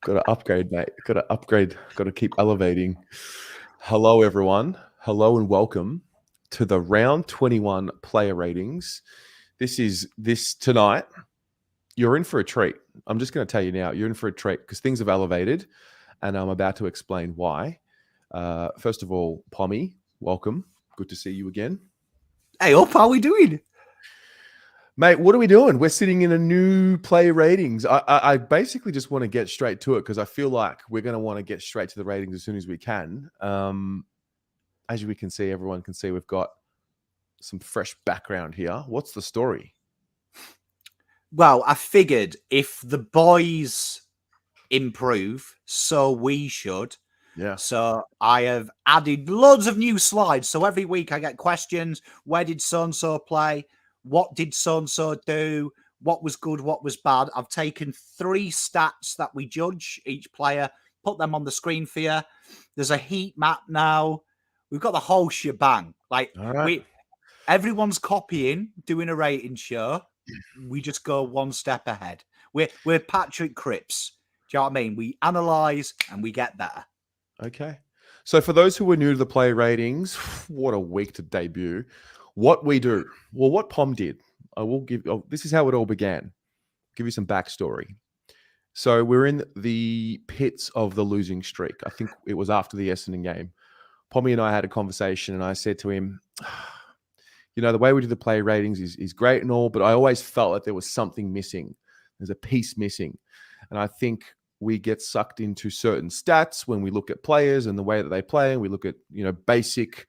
Got to upgrade, mate. Got to upgrade. Got to keep elevating. Hello, everyone. Hello and welcome to the round 21 player ratings. This tonight. You're in for a treat. I'm just going to tell you now, you're in for a treat because things have elevated, and I'm about to explain why. First of all, Pommy, welcome. Good to see you again. Hey, up, how are we doing? Mate, what are we doing? We're sitting in a new player ratings. I basically just want to get straight to it because I feel like we're going to want to get straight to the ratings as soon as we can. As we can see, everyone can see we've got some fresh background here. What's the story? Well, I figured if the boys improve, so we should. Yeah. So I have added loads of new slides. So every week I get questions. Where did so-and-so play? What did so-and-so do? What was good? What was bad? I've taken 3 stats that we judge each player, put them on the screen for you. There's a heat map now. We've got the whole shebang. Like, everyone's copying, doing a rating show. We just go one step ahead. We're Patrick Cripps. Do you know what I mean? We analyze and we get better. Okay. So for those who are new to the player ratings, what a week to debut. What we do, well, what Pom did, I will give. This is how it all began. Give you some backstory. So we're in the pits of the losing streak. I think it was after the Essendon game. Pommy and I had a conversation, and I said to him, you know, the way we do the player ratings is great and all, but I always felt that there was something missing. There's a piece missing. And I think we get sucked into certain stats when we look at players and the way that they play, and we look at, you know, basic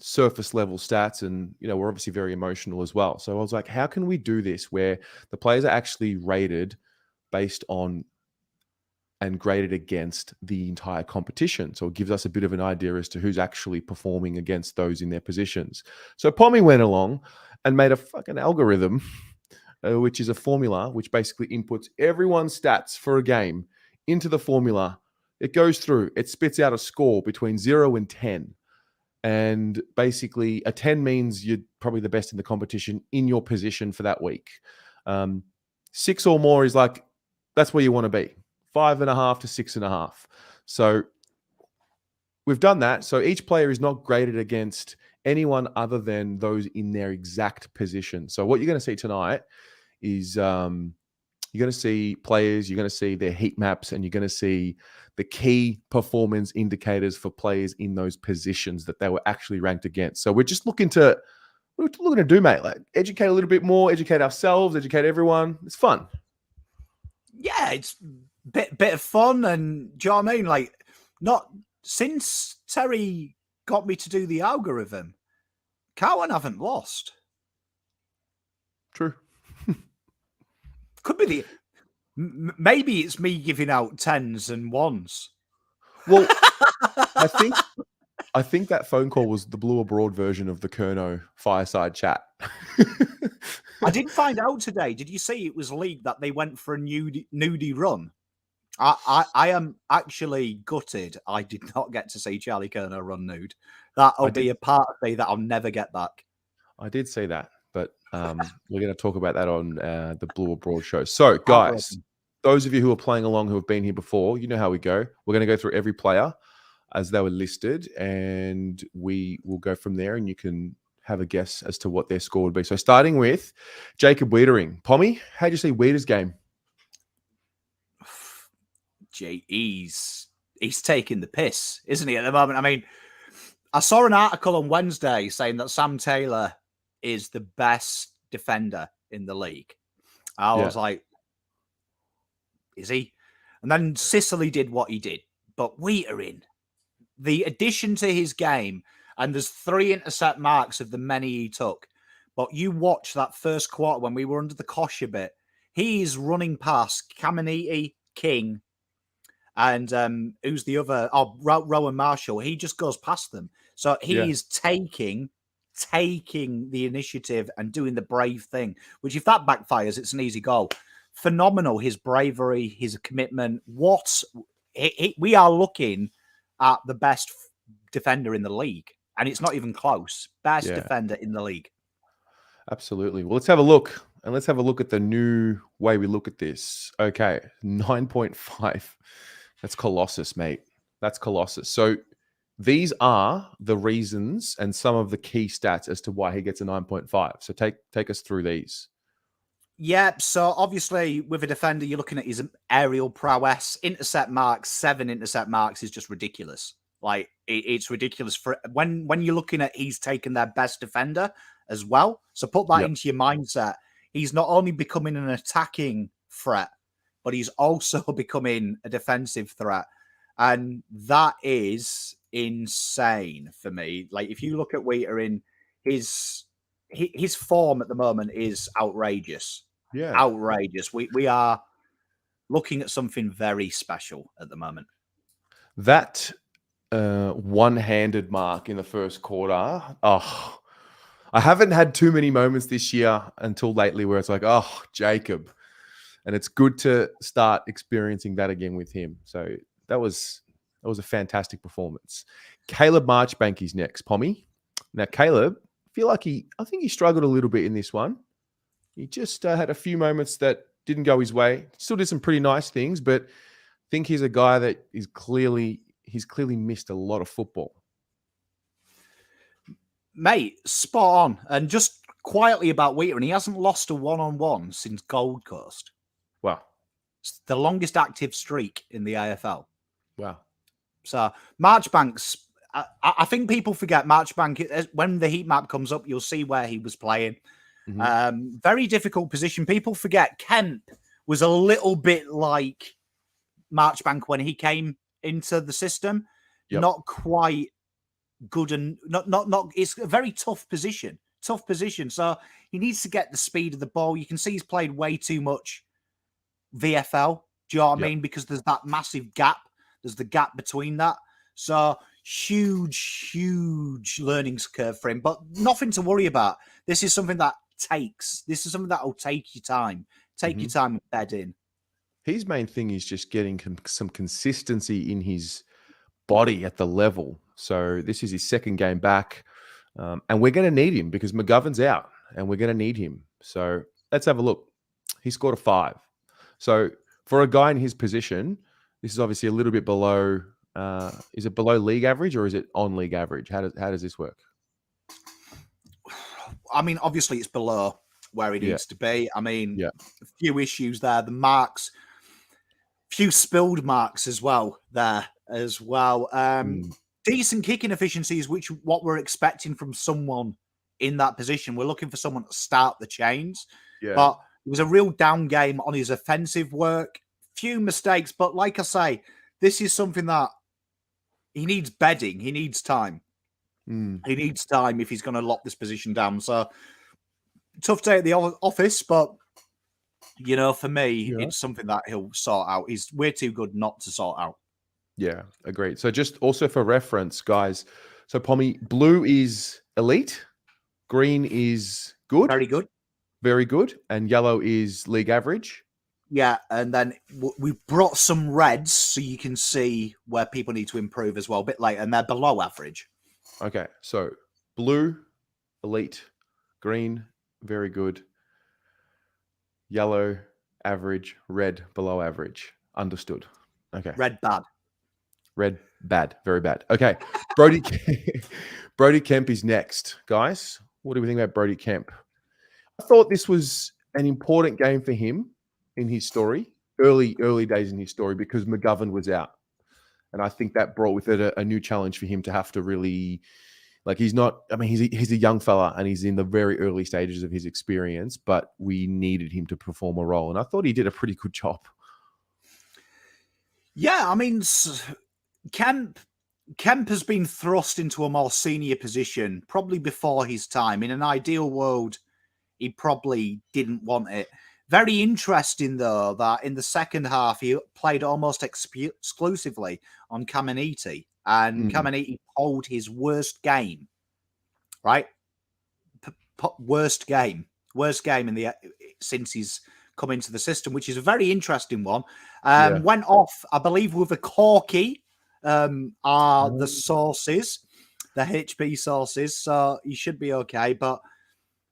surface level stats, and, you know, we're obviously very emotional as well. So I was like, how can we do this where the players are actually rated based on and graded against the entire competition? So it gives us a bit of an idea as to who's actually performing against those in their positions. So Pommy went along and made a fucking algorithm, which is a formula which basically inputs everyone's stats for a game into the formula. It goes through, it spits out a score between 0 and 10. And basically a 10 means you're probably the best in the competition in your position for that week. 6 or more is like, that's where you want to be. 5.5 to 6.5. So we've done that. So each player is not graded against anyone other than those in their exact position. So what you're going to see tonight is you're going to see players, you're going to see their heat maps, and you're going to see the key performance indicators for players in those positions that they were actually ranked against. So we're just looking to, what we're looking to do, mate, like educate a little bit more, educate ourselves, educate everyone. It's fun. Yeah, it's bit of fun, and do you know what I mean? Like, not since Terry got me to do the algorithm, Carlton haven't lost. True. Could be the maybe it's me giving out 10s and 1s. Well, I think that phone call was the blue abroad version of the CURNOW fireside chat. I did find out today. Did you see it was leaked that they went for a nudie run? I am actually gutted. I did not get to see Charlie Curnow run nude. That'll be a part of me that I'll never get back. I did see that, but we're going to talk about that on the Blue Abroad show. So, guys, those of you who are playing along who have been here before, you know how we go. We're going to go through every player as they were listed, and we will go from there, and you can have a guess as to what their score would be. So, starting with Jacob WEITERING. Pommy, how did you see Weiter's game? He's taking the piss, isn't he, at the moment? I mean, I saw an article on Wednesday saying that Sam Taylor is the best defender in the league. I was like, is he? And then Sicily did what he did. But WEITERING, the addition to his game, and there's 3 intercept marks of the many he took. But you watch that first quarter when we were under the cosh a bit. He's running past Caminiti, King, and who's the other? Oh, Rowan Marshall. He just goes past them. So he is taking the initiative and doing the brave thing, which if that backfires, it's an easy goal. Phenomenal, his bravery, his commitment. We are looking at the best defender in the league, and it's not even close. Best defender in the league. Absolutely. Well, let's have a look and let's have a look at the new way we look at this. Okay, 9.5. That's Colossus, mate. That's Colossus. So these are the reasons and some of the key stats as to why he gets a 9.5. So take us through these. Yeah, so obviously with a defender, you're looking at his aerial prowess. Intercept marks, 7 intercept marks is just ridiculous. Like, it's ridiculous for when you're looking at he's taken their best defender as well. So put that into your mindset. He's not only becoming an attacking threat, but he's also becoming a defensive threat. And that is insane for me. Like, if you look at WEITERING, his form at the moment is outrageous. Yeah. Outrageous. We are looking at something very special at the moment. That one-handed mark in the first quarter. Oh, I haven't had too many moments this year until lately where it's like, oh, Jacob. And it's good to start experiencing that again with him. So that was a fantastic performance. Caleb Marchbank is next, Pommy. Now, Caleb, I think he struggled a little bit in this one. He just had a few moments that didn't go his way. Still did some pretty nice things, but I think he's a guy that he's clearly missed a lot of football. Mate, spot on. And just quietly about WEITERING, he hasn't lost a one-on-one since Gold Coast. Wow. It's the longest active streak in the AFL. Wow. So Marchbank's, I think people forget Marchbank. When the heat map comes up, you'll see where he was playing. Mm-hmm. Very difficult position. People forget KEMP was a little bit like Marchbank when he came into the system. Yep. Not quite good, and not. It's a very tough position. Tough position. So he needs to get the speed of the ball. You can see he's played way too much VFL. Do you know what I mean? Because there's that massive gap. There's the gap between that. So huge learning curve for him, but nothing to worry about. This is something that will take your time. Take your time and bed in. His main thing is just getting some consistency in his body at the level. So this is his second game back. And we're going to need him because McGovern's out and we're going to need him. So let's have a look. He scored a 5. So for a guy in his position, this is obviously a little bit below. Is it below league average or is it on league average? How does this work? I mean, obviously it's below where it needs to be. I mean, a few issues there. The marks, few spilled marks as well there as well. Decent kicking efficiencies, what we're expecting from someone in that position. We're looking for someone to start the chains. Yeah. But it was a real down game on his offensive work. Few mistakes, but like I say, this is something that he needs bedding. He needs time. He needs time if he's going to lock this position down. So tough day at the office, but you know, for me, it's something that he'll sort out. We're too good not to sort out. Yeah, agreed. So just also for reference, guys. So Pommy, blue is elite, green is good, very good, and yellow is league average. Yeah, and then we've brought some reds so you can see where people need to improve as well, a bit later, and they're below average. Okay, so blue, elite, green, very good, yellow, average, red, below average. Understood. Okay. Red, bad. Red, bad, very bad. Okay, Brodie Kemp is next, guys. What do we think about Brodie Kemp? I thought this was an important game for him in his story, early days in his story, because McGovern was out. And I think that brought with it a new challenge for him to have to really, like, he's a young fella and he's in the very early stages of his experience, but we needed him to perform a role. And I thought he did a pretty good job. Yeah, I mean, Kemp has been thrust into a more senior position, probably before his time. In an ideal world, he probably didn't want it. Very interesting, though, that in the second half, he played almost exclusively on Caminiti. And Caminiti pulled his worst game, right? Worst game since he's come into the system, which is a very interesting one. Went off, I believe, with a corky, are the sources, the HP sources. So he should be okay. But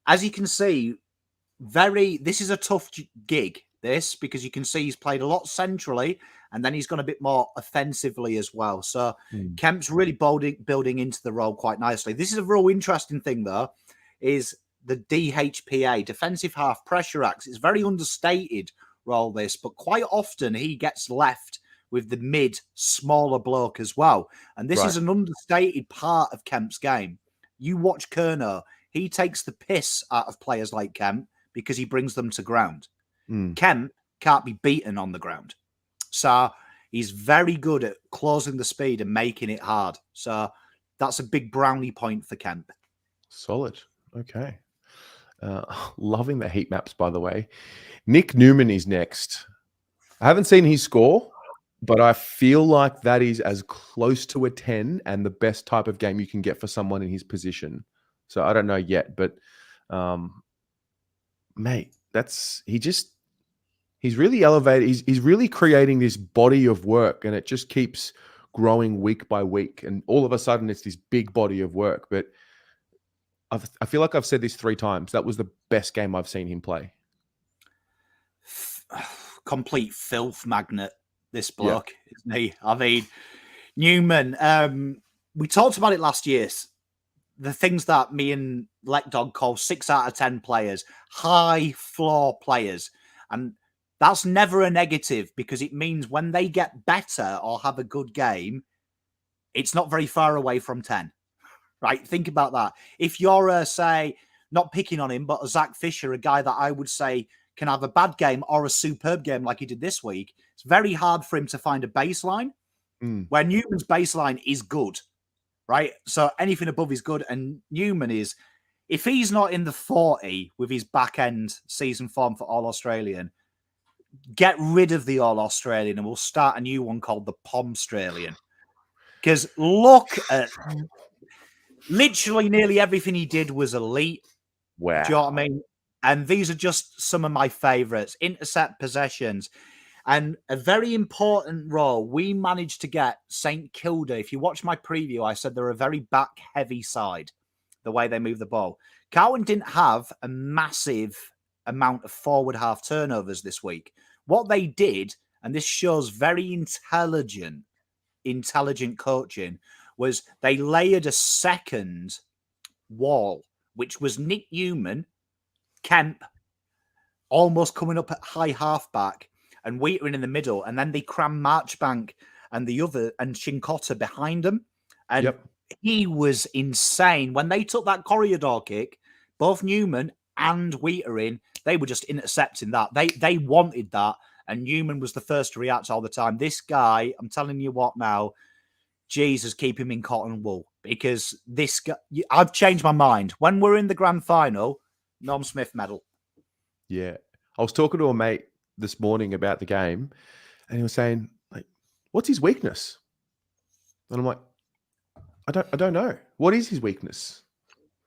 as you can see, This is a tough gig, this, because you can see he's played a lot centrally and then he's gone a bit more offensively as well. So Kemp's really building into the role quite nicely. This is a real interesting thing, though, is the DHPA, defensive half pressure acts. It's very understated role, this, but quite often he gets left with the mid, smaller bloke as well. And this is an understated part of Kemp's game. You watch Curnow, he takes the piss out of players like Kemp because he brings them to ground. Kemp can't be beaten on the ground. So he's very good at closing the speed and making it hard. So that's a big brownie point for Kemp. Solid. Okay. Loving the heat maps, by the way. Nick Newman is next. I haven't seen his score, but I feel like that is as close to a 10 and the best type of game you can get for someone in his position. So I don't know yet, but mate, he's really elevated. He's really creating this body of work, and it just keeps growing week by week. And all of a sudden it's this big body of work. But I feel like I've said this 3 times. That was the best game I've seen him play. Complete filth magnet, this bloke, isn't he? I mean, Newman, we talked about it last year. The things that me and Lekdog call 6 out of 10 players, high floor players. And that's never a negative, because it means when they get better or have a good game, it's not very far away from 10. Right? Think about that. If you're, say, not picking on him, but a Zach Fisher, a guy that I would say can have a bad game or a superb game like he did this week, it's very hard for him to find a baseline where Newman's baseline is good, right? So anything above is good. And Newman is, if he's not in the 40 with his back end season form for All Australian, get rid of the All Australian and we'll start a new one called the Pom Australian. Because look at literally nearly everything he did was elite. Wow. Do you know what I mean? And these are just some of my favourites. Intercept possessions. And a very important role, we managed to get St Kilda. If you watch my preview, I said they're a very back-heavy side, the way they move the ball. Carlton didn't have a massive amount of forward half turnovers this week. What they did, and this shows very intelligent coaching, was they layered a second wall, which was Nick Newman, Kemp, almost coming up at high halfback, and WEITERING in the middle, and then they crammed MARCHBANK and CINCOTTA behind them. And he was insane. When they took that corridor kick, both Newman and WEITERING, they were just intercepting that. They wanted that, and Newman was the first to react all the time. This guy, I'm telling you what now, Jesus, keep him in cotton wool, because this guy, I've changed my mind. When we're in the grand final, Norm Smith medal. Yeah. I was talking to a mate this morning about the game, and he was saying, like, what's his weakness? And I'm like, I don't know. What is his weakness?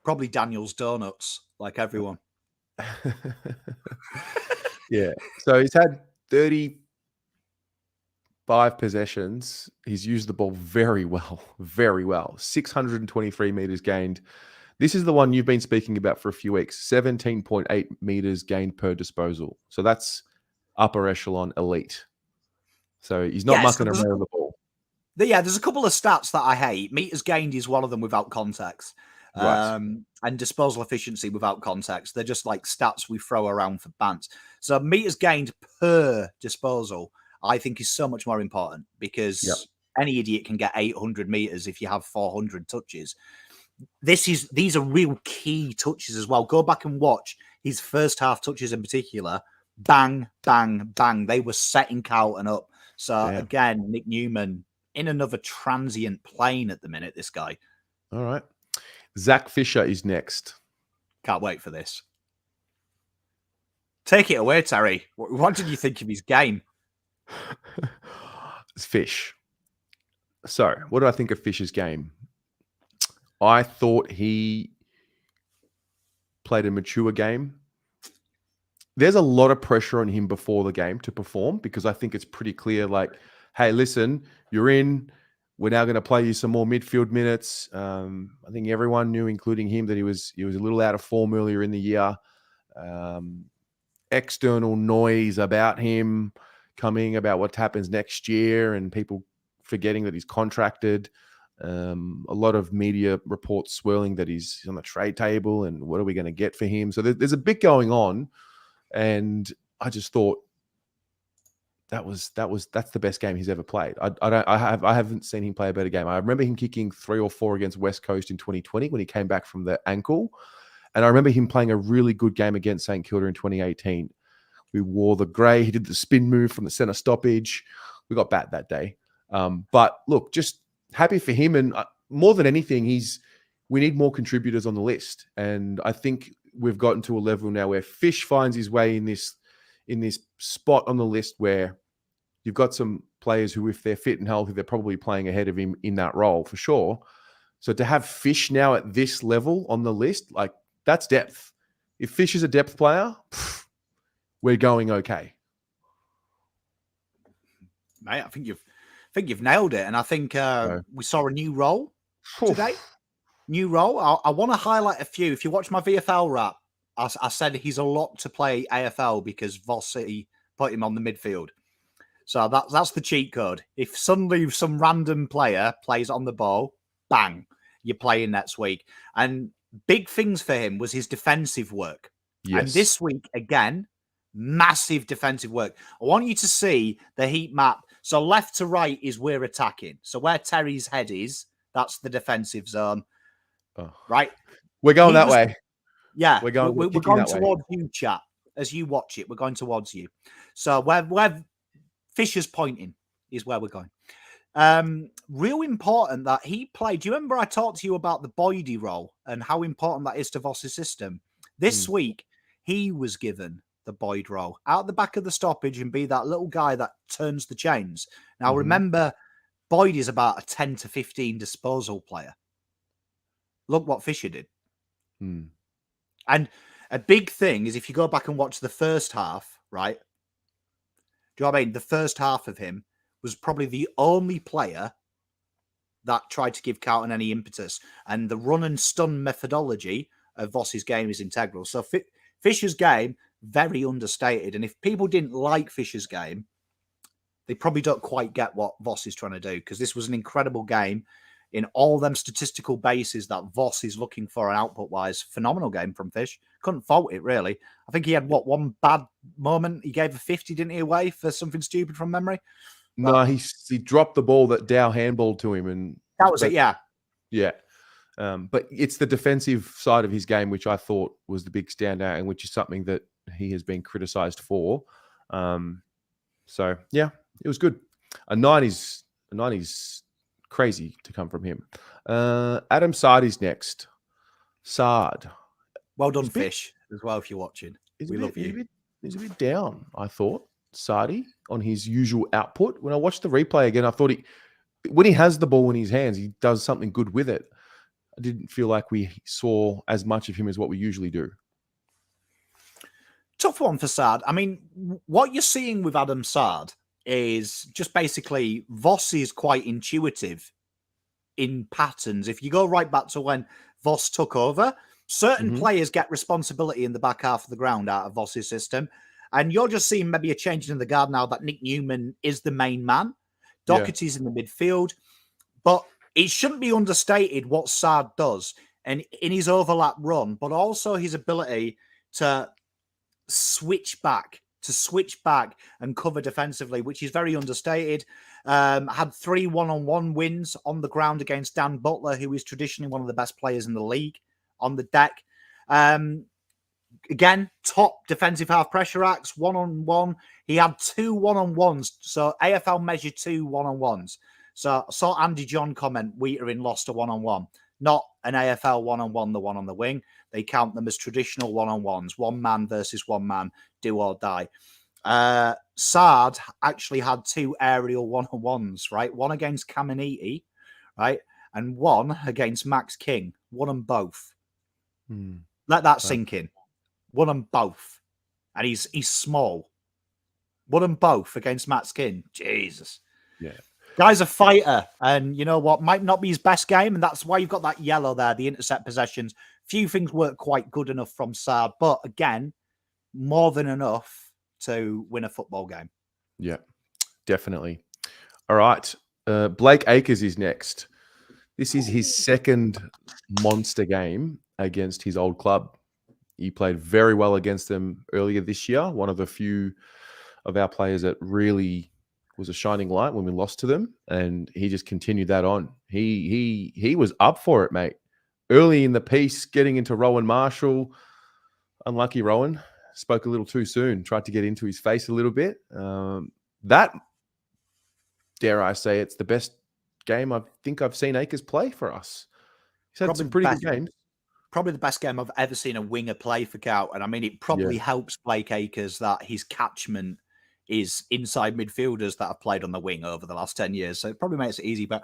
Probably Daniel's donuts, like everyone. Yeah. So he's had 35 possessions. He's used the ball very well, very well. 623 meters gained. This is the one you've been speaking about for a few weeks. 17.8 meters gained per disposal. So that's upper echelon elite. So he's not mucking around the ball. Yeah, there's a couple of stats that I hate. Meters gained is one of them without context. Right. And disposal efficiency without context. They're just like stats we throw around for bants. So meters gained per disposal, I think, is so much more important, because any idiot can get 800 meters if you have 400 touches. These are real key touches as well. Go back and watch his first half touches in particular. Bang, bang, bang. They were setting Carlton up. So again, Nick Newman in another transient plane at the minute, this guy. All right. Zach Fisher is next. Can't wait for this. Take it away, Terry. What did you think of his game? It's Fish. So, what do I think of Fish's game? I thought he played a mature game. There's a lot of pressure on him before the game to perform, because I think it's pretty clear, like, hey, listen, you're in. We're now going to play you some more midfield minutes. I think everyone knew, including him, that he was a little out of form earlier in the year. external noise about him coming, about what happens next year, and people forgetting that he's contracted. A lot of media reports swirling that he's on the trade table and what are we going to get for him. So there's a bit going on, and I just thought that's the best game he's ever played. I haven't seen him play a better game. I remember him kicking 3 or 4 against West Coast in 2020 when he came back from the ankle, and I remember him playing a really good game against St Kilda in 2018. We wore the grey. He did the spin move from the centre stoppage. We got bat that day. But look, just happy for him. And more than anything, we need more contributors on the list. And I think we've gotten to a level now where Fish finds his way in this spot on the list where you've got some players who, if they're fit and healthy, they're probably playing ahead of him in that role for sure. So to have Fish now at this level on the list, like, that's depth. If Fish is a depth player, we're going okay. Mate, I think you've nailed it. And I think we saw a new role today. New role. I want to highlight a few. If you watch my VFL wrap, I said he's a lot to play AFL because Vossi put him on the midfield. So that's the cheat code. If suddenly some random player plays on the ball, bang, you're playing next week. And big things for him was his defensive work. Yes. And this week, again, massive defensive work. I want you to see the heat map. So left to right is we're attacking. So where Terry's head is, that's the defensive zone. Oh. Right? We're going that way. Yeah. We're going towards you, chat. As you watch it, we're going towards you. So where Fisher's pointing is where we're going. Real important that he played. Do you remember I talked to you about the BRODIE role and how important that is to Voss's system? This week, he was given the Boyd role out the back of the stoppage and be that little guy that turns the chains. Now, remember, Boyd is about a 10 to 15 disposal player. Look what Fisher did. And a big thing is if you go back and watch the first half, right? Do you know what I mean? The first half of him was probably the only player that tried to give Carlton any impetus. And the run and stun methodology of Voss's game is integral. So Fisher's game, very understated. And if people didn't like Fisher's game, they probably don't quite get what Voss is trying to do, because this was an incredible game in all them statistical bases that Voss is looking for an output-wise. Phenomenal game from Fish. Couldn't fault it, really. I think he had, one bad moment? He gave a 50, didn't he, away for something stupid from memory? No, he dropped the ball that Dow handballed to him. And that was it, yeah. Yeah. But it's the defensive side of his game, which I thought was the big standout and which is something that he has been criticised for. So, yeah, it was good. A 9 is crazy to come from him. Adam SAAD is next. SAAD. Well done, Fish, as well, if you're watching. We love you. He's a bit down, I thought, SAAD, on his usual output. When I watched the replay again, I thought when he has the ball in his hands, he does something good with it. I didn't feel like we saw as much of him as what we usually do. Tough one for SAAD. I mean, what you're seeing with Adam SAAD is just basically Voss is quite intuitive in patterns. If you go right back to when Voss took over, certain players get responsibility in the back half of the ground out of Voss's system. And you're just seeing maybe a change in the guard now that Nick Newman is the main man. Docherty's in the midfield. But it shouldn't be understated what SAAD does and in his overlap run, but also his ability to switch back and cover defensively, which is very understated. Had 3 one-on-one wins on the ground against Dan Butler, who is traditionally one of the best players in the league, on the deck. Again, top defensive half pressure acts, one-on-one. He had 2 one-on-ones. So AFL measured 2 one-on-ones. So I saw Andy John comment, WEITERING lost a one-on-one. Not an AFL one-on-one, the one on the wing. They count them as traditional one-on-ones. One man versus one man, do or die. SAAD actually had 2 aerial one-on-ones, right? One against Caminiti, right? And one against Max King. Won them both. Let that sink in. Won them both. And he's small. Won them both against Max King. Jesus. Yeah. Guy's a fighter, and you know what? Might not be his best game, and that's why you've got that yellow there, the intercept possessions. Few things work quite good enough from SAAD, but again, more than enough to win a football game. Yeah, definitely. All right. Blake Acres is next. This is his second monster game against his old club. He played very well against them earlier this year. One of the few of our players that really was a shining light when we lost to them, and he just continued that on. He was up for it, mate. Early in the piece, getting into Rowan Marshall. Unlucky Rowan. Spoke a little too soon. Tried to get into his face a little bit. That, dare I say, it's the best game I think I've seen Acres play for us. He's had some pretty good games. Probably the best game I've ever seen a winger play for Gout. And I mean, it probably helps Blake Acres that his catchment is inside midfielders that have played on the wing over the last 10 years. So it probably makes it easy. But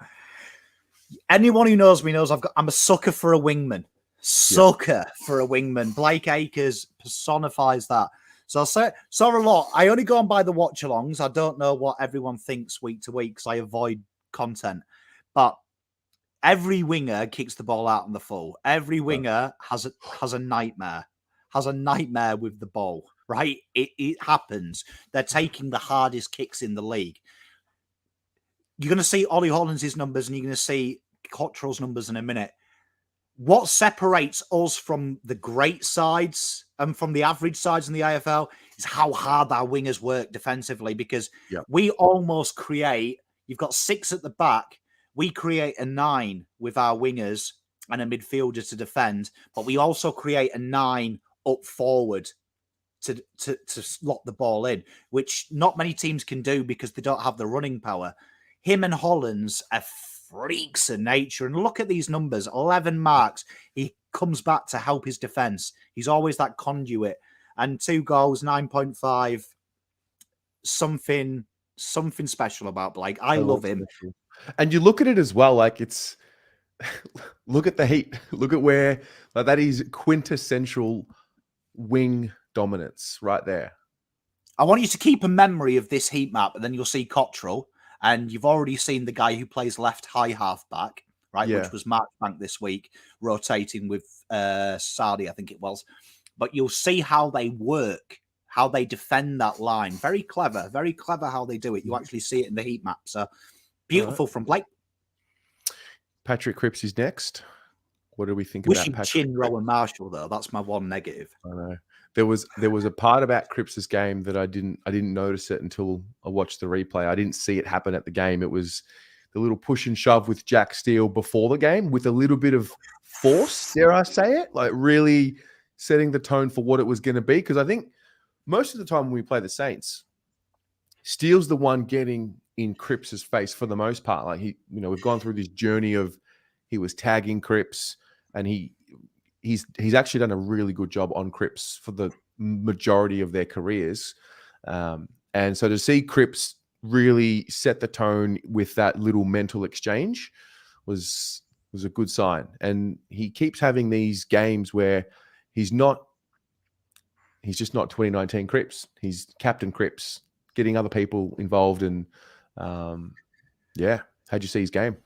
anyone who knows me knows I'm a sucker for a wingman. Sucker for a wingman. Blake Acres personifies that. So I saw a lot. I only go on by the watch-alongs. I don't know what everyone thinks week to week because I avoid content. But every winger kicks the ball out on the full. Every winger has a nightmare. Has a nightmare with the ball, right? It happens. They're taking the hardest kicks in the league. You're going to see Ollie Hollands' numbers and you're going to see Cottrell's numbers in a minute. What separates us from the great sides and from the average sides in the AFL is how hard our wingers work defensively, because we almost create, you've got 6 at the back, we create a 9 with our wingers and a midfielder to defend, but we also create a 9 up forward to slot the ball in, which not many teams can do because they don't have the running power. Him and Hollands are freaks of nature. And look at these numbers, 11 marks. He comes back to help his defense. He's always that conduit. And 2 goals, 9.5. Something special about Blake. I love him. And you look at it as well, like it's, look at the heat. Look at where, like, that is quintessential wing dominance right there. I want you to keep a memory of this heat map, and then you'll see Cottrell. And you've already seen the guy who plays left high halfback, right? Which was MARCHBANK this week, rotating with SAAD, I think it was. But you'll see how they work, how they defend that line. Very clever how they do it. You actually see it in the heat map. So beautiful from Blake. Patrick Cripps is next. What do we think about Patrick? Chin Rowan Marshall, though. That's my one negative. I know. There was a part about Cripps's game that I didn't notice it until I watched the replay. I didn't see it happen at the game. It was the little push and shove with Jack Steele before the game with a little bit of force, dare I say it, like really setting the tone for what it was going to be. Because I think most of the time when we play the Saints, Steele's the one getting in Cripps's face for the most part. Like we've gone through this journey of he was tagging Cripps and he's actually done a really good job on Cripps for the majority of their careers. And so to see Cripps really set the tone with that little mental exchange was a good sign. And he keeps having these games where he's just not 2019 Cripps. He's Captain Cripps, getting other people involved. And how'd you see his game?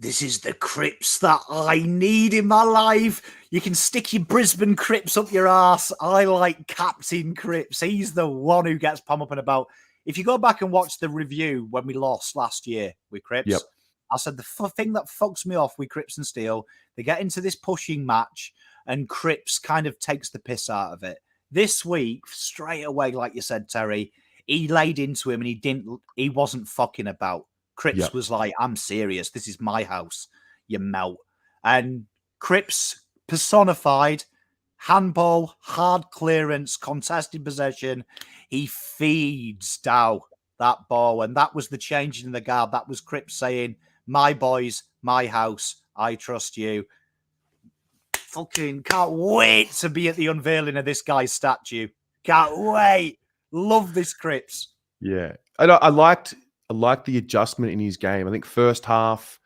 This is the Cripps that I need in my life. You can stick your Brisbane Cripps up your ass. I like Captain Cripps. He's the one who gets palm up and about. If you go back and watch the review when we lost last year with Cripps, I said the thing that fucks me off with Cripps and Steele, they get into this pushing match and Cripps kind of takes the piss out of it. This week, straight away, like you said, Terry, he laid into him and he wasn't fucking about. Cripps was like, I'm serious. This is my house, you melt. And Cripps personified handball, hard clearance, contested possession. He feeds Dow that ball. And that was the change in the guard. That was Cripps saying, my boys, my house, I trust you. Fucking can't wait to be at the unveiling of this guy's statue. Can't wait. Love this Cripps. Yeah. I liked the adjustment in his game. I think first half,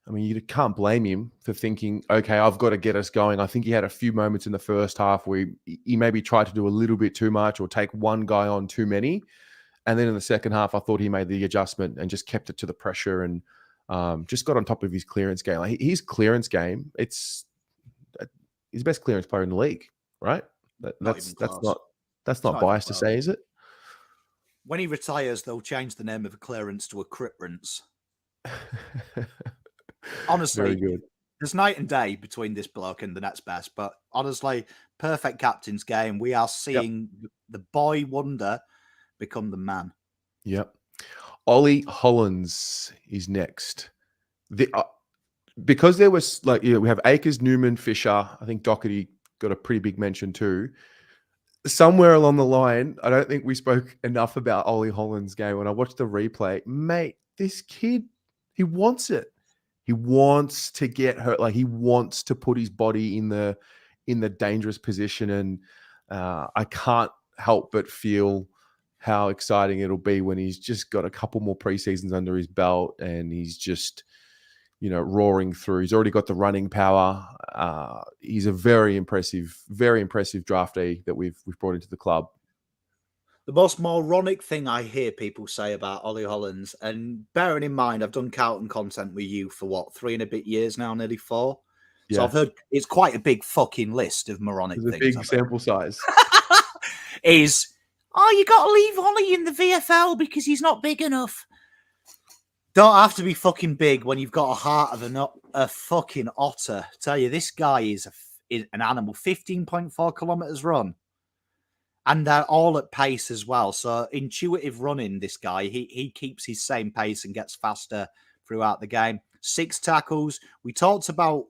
I mean, you can't blame him for thinking, okay, I've got to get us going. I think he had a few moments in the first half where he maybe tried to do a little bit too much or take one guy on too many. And then in the second half, I thought he made the adjustment and just kept it to the pressure and just got on top of his clearance game. Like his clearance game, it's his best clearance player in the league, right? That's not That's not biased to say, is it? When he retires, they'll change the name of a clearance to a Cripps. Honestly, very good. There's night and day between this bloke and the next best, but honestly, perfect captain's game. We are seeing the boy wonder become the man. Yep. Ollie Hollands is next. Because there was we have Akers, Newman, Fisher. I think Docherty got a pretty big mention too. Somewhere along the line, I don't think we spoke enough about Ollie Hollands' game. When I watched the replay, mate, this kid, he wants it. He wants to get hurt. Like, he wants to put his body in the dangerous position. And I can't help but feel how exciting it'll be when he's just got a couple more preseasons under his belt and he's just, roaring through. He's already got the running power. He's a very impressive draftee that we've brought into the club. The most moronic thing I hear people say about Ollie Hollands, and bearing in mind, I've done Carlton content with you for 3 and a bit years now, nearly 4. Yeah. So I've heard it's quite a big fucking list of moronic things. A big sample size. Is, you got to leave Ollie in the VFL because he's not big enough. Don't have to be fucking big when you've got a heart of a fucking otter. I tell you, this guy is an animal. 15.4 kilometers run. And they're all at pace as well. So intuitive running, this guy, he keeps his same pace and gets faster throughout the game. 6 tackles. We talked about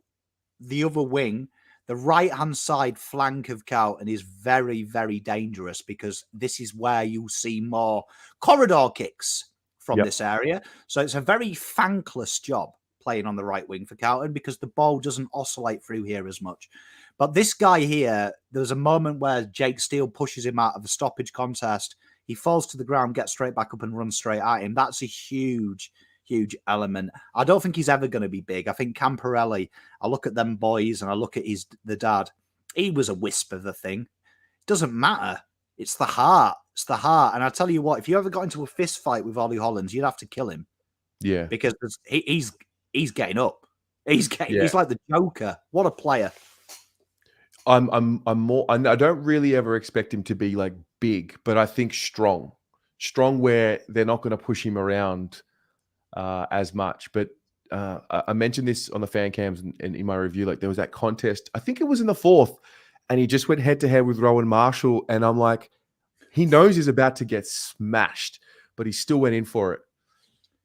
the other wing. The right-hand side flank of Carlton is very, very dangerous because this is where you'll see more corridor kicks from this area. So it's a very thankless job playing on the right wing for Carlton because the ball doesn't oscillate through here as much. But this guy here, there's a moment where Jake Steele pushes him out of the stoppage contest. He falls to the ground, gets straight back up and runs straight at him. That's a huge, huge element. I don't think he's ever going to be big. I think Camporelli, I look at them boys and I look at the dad. He was a wisp of the thing. It doesn't matter. It's the heart. It's the heart. And I tell you what, if you ever got into a fist fight with Ollie Hollands, you'd have to kill him. Yeah. Because he's getting up. He's like the Joker. What a player. I'm more. I don't really ever expect him to be like big, but I think strong where they're not going to push him around as much. But I mentioned this on the fan cams and in my review. Like, there was that contest. I think it was in the 4th, and he just went head to head with Rowan Marshall, and I'm like, he knows he's about to get smashed, but he still went in for it,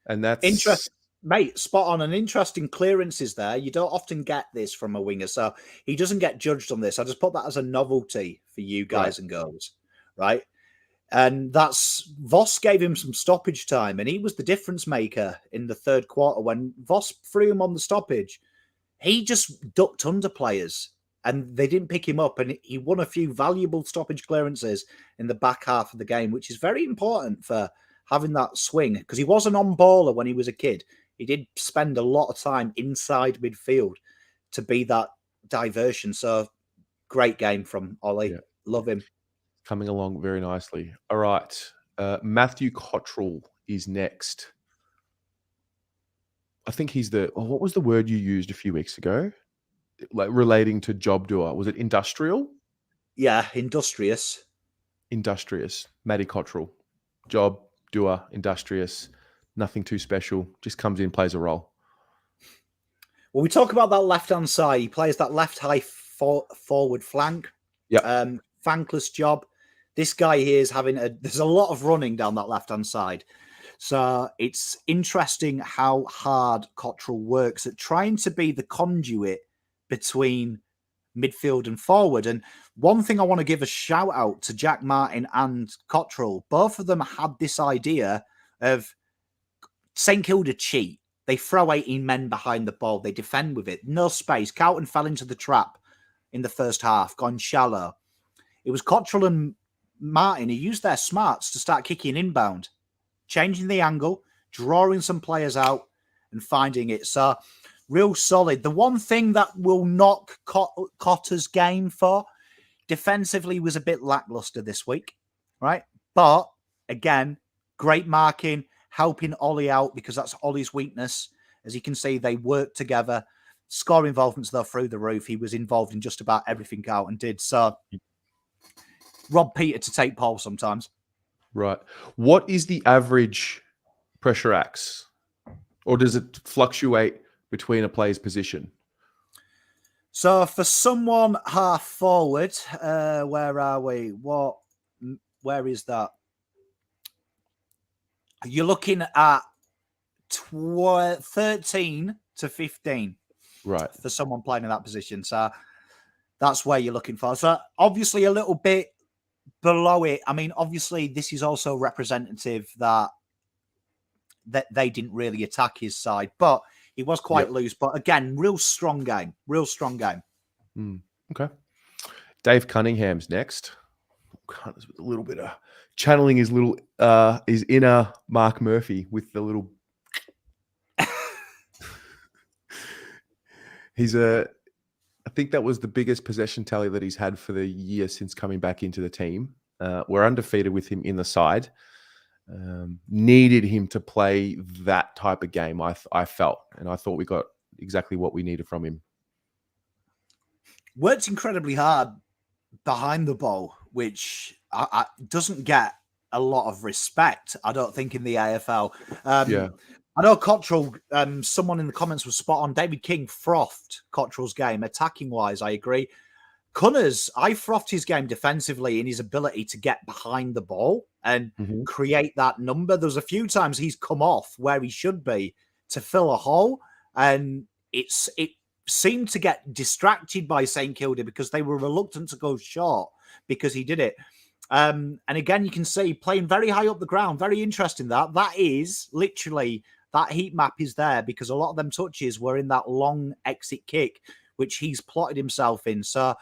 and that's interesting. Mate, spot on. An interesting clearances there. You don't often get this from a winger, so he doesn't get judged on this. I just put that as a novelty for you guys and girls, right? And that's Voss gave him some stoppage time, and he was the difference maker in the 3rd quarter when Voss threw him on the stoppage. He just ducked under players, and they didn't pick him up, and he won a few valuable stoppage clearances in the back half of the game, which is very important for having that swing because he was an on-baller when he was a kid. He did spend a lot of time inside midfield to be that diversion. So great game from Ollie. Yeah. Love him. Coming along very nicely. All right. Matthew COTTRELL is next. I think he's what was the word you used a few weeks ago? Like relating to job doer. Was it industrial? Yeah, industrious. Industrious. Matty COTTRELL. Job doer, industrious. Nothing too special. Just comes in, plays a role. Well, we talk about that left-hand side. He plays that left high forward flank. Yeah. Thankless job. This guy here is there's a lot of running down that left-hand side. So it's interesting how hard COTTRELL works at trying to be the conduit between midfield and forward. And one thing I want to give a shout out to Jack Martin and COTTRELL. Both of them had this idea of St Kilda cheat. They throw 18 men behind the ball. They defend with it. No space. Carlton fell into the trap in the first half, gone shallow. It was COTTRELL and Martin who used their smarts to start kicking inbound, changing the angle, drawing some players out and finding it. So real solid. The one thing that will knock Cotta's game for defensively was a bit lackluster this week, right? But again, great marking, helping Ollie out because that's Ollie's weakness. As you can see, they work together. Score involvements, though, through the roof. He was involved in just about everything Carlton did. So rob Peter to take Paul sometimes. Right. What is the average pressure axe? Or does it fluctuate between a player's position? So for someone half forward, where are we? Where is that? You're looking at 13 to 15. Right. For someone playing in that position. So that's where you're looking for. So obviously a little bit below it. I mean, obviously this is also representative that they didn't really attack his side, but he was quite loose. But again, real strong game. Real strong game. Okay. Dave Cunningham's next. With a little bit of channeling his little his inner Mark Murphy with the little I think that was the biggest possession tally that he's had for the year since coming back into the team. We're undefeated with him in the side. Needed him to play that type of game, I felt. And I thought we got exactly what we needed from him. Worked incredibly hard behind the ball, which doesn't get a lot of respect, I don't think, in the AFL. I know Cottrell, someone in the comments was spot on. David King frothed Cottrell's game, attacking-wise, I agree. Cunners, I frothed his game defensively in his ability to get behind the ball and create that number. There's a few times he's come off where he should be to fill a hole, and it seemed to get distracted by St Kilda because they were reluctant to go short because he did it. And again, you can see playing very high up the ground. Very interesting that. That is literally... That heat map is there because a lot of them touches were in that long exit kick, which he's plotted himself in. So,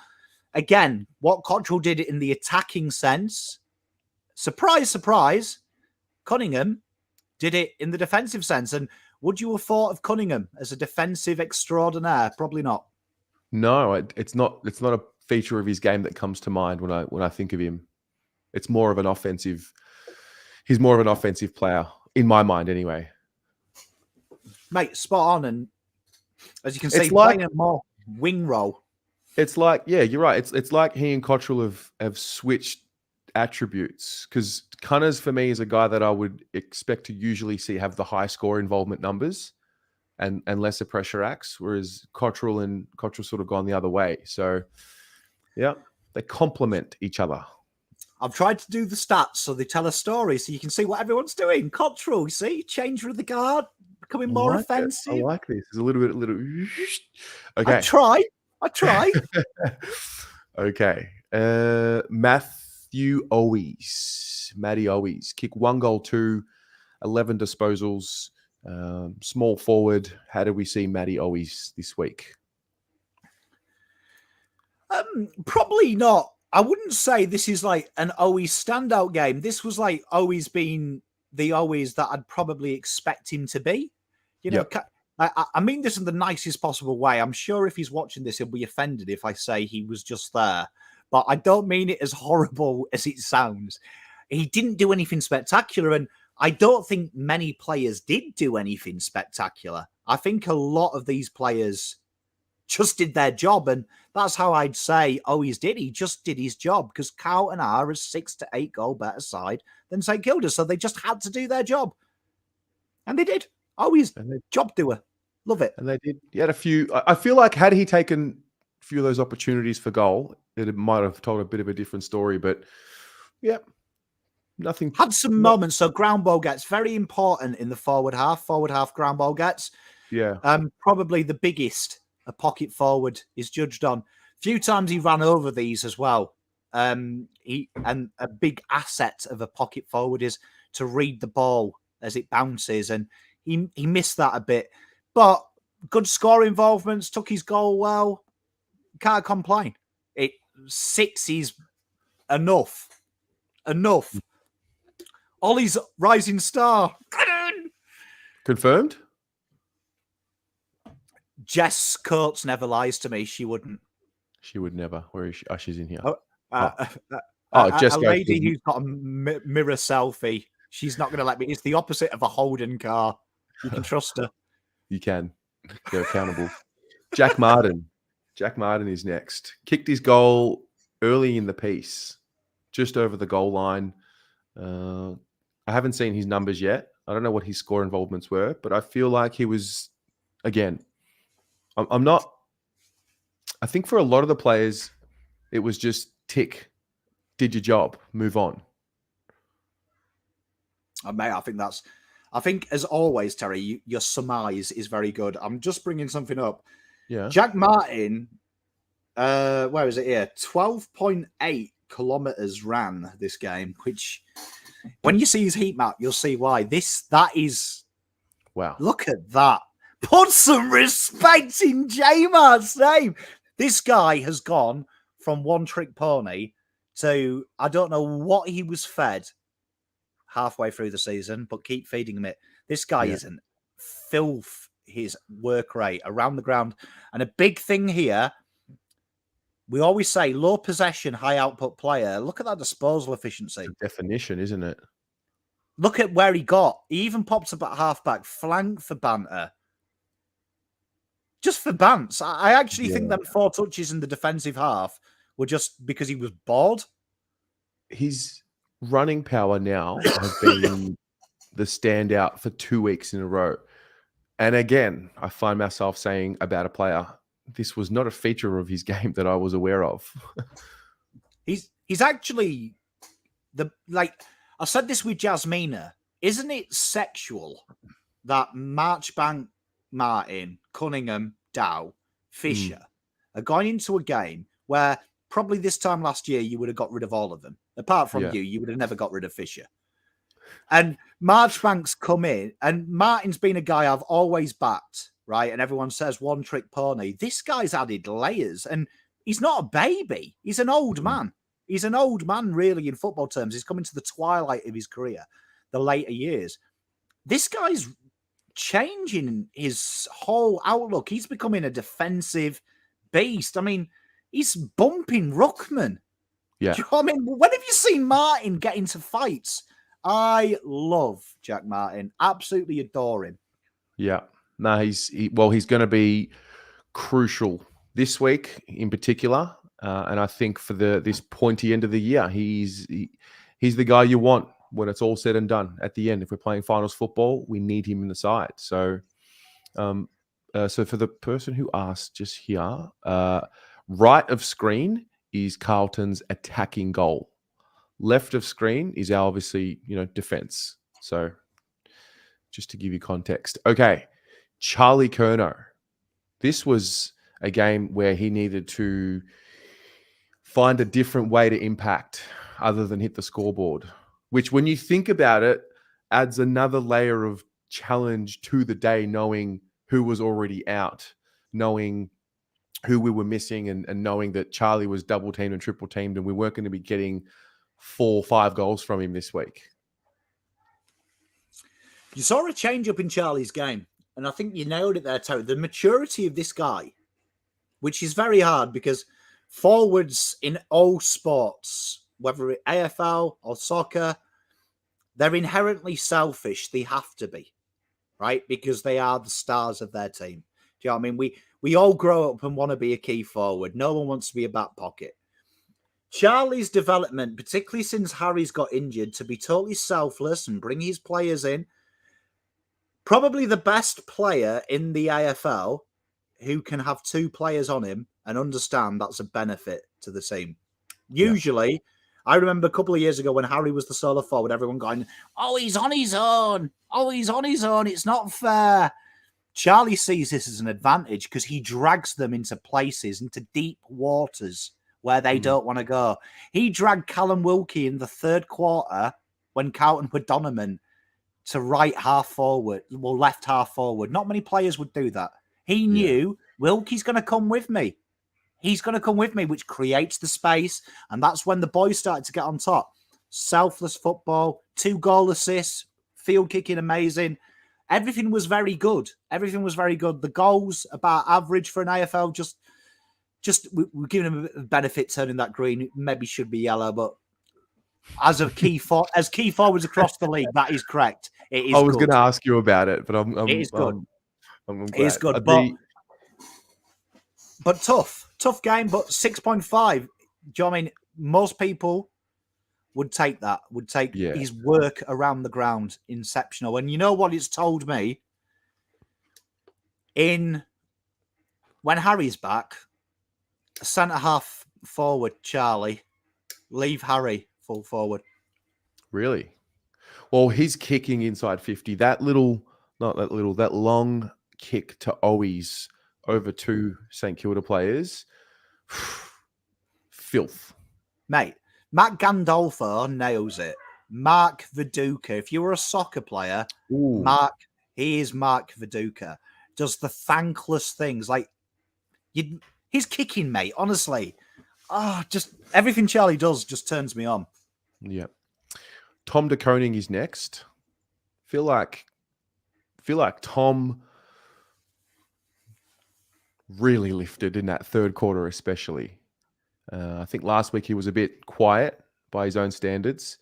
again, what Cottrell did in the attacking sense, surprise, surprise, Cunningham did it in the defensive sense. And would you have thought of Cunningham as a defensive extraordinaire? Probably not. No, it's not a feature of his game that comes to mind when I think of him. It's more of an offensive. He's more of an offensive player in my mind, anyway. Mate, spot on. And as you can see, playing a more wing role. It's like, yeah, you're right. It's like he and Cottrell have switched attributes, because Cunners for me is a guy that I would expect to usually see have the high score involvement numbers and lesser pressure acts, whereas Cottrell sort of gone the other way. So, yeah, they complement each other. I've tried to do the stats so they tell a story so you can see what everyone's doing. Cottrell, you see, change of the guard, becoming more offensive. I like this. There's a little bit. Okay. I try. Okay. Matty OWIES. Kick 1 goal, 11 disposals. Small forward. How do we see Matty OWIES this week? Probably not. I wouldn't say this is like an OWIES standout game. This was like OWIES being the OWIES that I'd probably expect him to be. You know, I mean this in the nicest possible way. I'm sure if he's watching this, he'll be offended if I say he was just there. But I don't mean it as horrible as it sounds. He didn't do anything spectacular, and I don't think many players did do anything spectacular. I think a lot of these players just did their job, and that's how I'd say OWIES did. He just did his job because Carlton are a 6 to 8 goal better side than St Kilda, so they just had to do their job, and they did. OWIES, job doer, love it. And they did. He had a few. I feel like had he taken a few of those opportunities for goal, it might have told a bit of a different story. But yeah, nothing. Had some moments. So ground ball gets very important in the forward half. Forward half ground ball gets. Yeah. Probably the biggest a pocket forward is judged on. Few times he ran over these as well. And a big asset of a pocket forward is to read the ball as it bounces, and he missed that a bit. But good score involvements, took his goal well. Can't complain. 6 is enough. Ollie's rising star. Confirmed? Jess Coates never lies to me. She wouldn't. She would never. Where is she? Oh, she's in here. Jess, a lady who's got a mirror selfie. She's not going to let me. It's the opposite of a Holden car. You can trust her. You can. They're accountable. Jack Martin. Jack Martin is next. Kicked his goal early in the piece. just over the goal line. I haven't seen his numbers yet. I don't know what his score involvements were, but I feel like he was, again, I'm not, I think for a lot of the players, it was just tick, did your job, move on. Mate, I think as always, Terry, your surmise is very good. I'm just bringing something up. Yeah. Jack Martin, where is it here? 12.8 kilometers ran this game, which when you see his heat map, you'll see why. That is, wow. Look at that. Put some respect in J-Mart's name. This guy has gone from one trick pony to, I don't know what he was fed halfway through the season, but keep feeding him it. This guy isn't filth his work rate around the ground. And a big thing here, we always say low possession, high output player. Look at that disposal efficiency. It's a definition, isn't it? Look at where he got. He even pops up at halfback, flank for banter. Just for bants. I actually think that 4 touches in the defensive half were just because he was bored. His running power now has been the standout for 2 weeks in a row. And again, I find myself saying about a player, this was not a feature of his game that I was aware of. He's actually I said this with Jasmina. Isn't it sexual that Marchbank, Martin, Cunningham, Dow, Fisher are going into a game where probably this time last year you would have got rid of all of them. Apart from you would have never got rid of Fisher. And Marchbank's come in, and Martin's been a guy I've always backed, right? And everyone says one trick pony. This guy's added layers, and he's not a baby. He's an old man. He's an old man, really, in football terms. He's coming to the twilight of his career, the later years. This guy's changing his whole outlook. He's becoming a defensive beast. I mean, he's bumping Ruckman. Yeah. Do you know what I mean? When have you seen Martin get into fights? I love Jack Martin. Absolutely adore him. Yeah. No, he's going to be crucial this week in particular. And I think for this pointy end of the year, he's the guy you want when it's all said and done at the end. If we're playing finals football, we need him in the side. So, so for the person who asked just here, right of screen is Carlton's attacking goal. Left of screen is our, obviously, defense. So just to give you context. Okay. Charlie Curnow. This was a game where he needed to find a different way to impact other than hit the scoreboard, which when you think about it, adds another layer of challenge to the day, knowing who was already out, knowing who we were missing, and knowing that Charlie was double teamed and triple teamed, and we weren't going to be getting 4 or 5 goals from him this week. You saw a change up in Charlie's game, and I think you nailed it there, Terry. The maturity of this guy, which is very hard because forwards in all sports, whether it's AFL or soccer, they're inherently selfish. They have to be, right? Because they are the stars of their team. Do you know what I mean? We all grow up and want to be a key forward. No one wants to be a back pocket. Charlie's development, particularly since Harry's got injured, to be totally selfless and bring his players in, probably the best player in the AFL who can have 2 players on him and understand that's a benefit to the team. Usually, I remember a couple of years ago when Harry was the solo forward, everyone going, oh, he's on his own. Oh, he's on his own. It's not fair. Charlie sees this as an advantage because he drags them into places, into deep waters where they don't want to go. He dragged Callum Wilkie in the 3rd quarter when Carlton were dominant to right half forward, well, left half forward. Not many players would do that. He knew Wilkie's going to come with me. He's going to come with me, which creates the space. And that's when the boys started to get on top. Selfless football, 2 goal assists, field kicking amazing. Everything was very good. Everything was very good. The goals about average for an AFL, just we're giving him a benefit turning that green. It maybe should be yellow, but as key forwards across the league, that is correct. It is. I was going to ask you about it, but it is good. I'm glad. It is good, but tough game. But 6.5. Do you know what I mean? Most people would take that. Would take Yeah. his work around the ground exceptional. And you know what it's told me? When Harry's back, centre half forward Charlie, leave Harry full forward. Really? Well, his kicking inside 50, that long kick to OWIES over 2 St Kilda players, filth. Mate, Matt Gandolfo nails it. Mark Viduka. If you were a soccer player, Ooh. he is Mark Viduka. Does the thankless things like his kicking, mate. Honestly, just everything Charlie does just turns me on. Yeah. Tom de Koning is next. Feel like Tom really lifted in that third quarter, especially. I think last week he was a bit quiet by his own standards,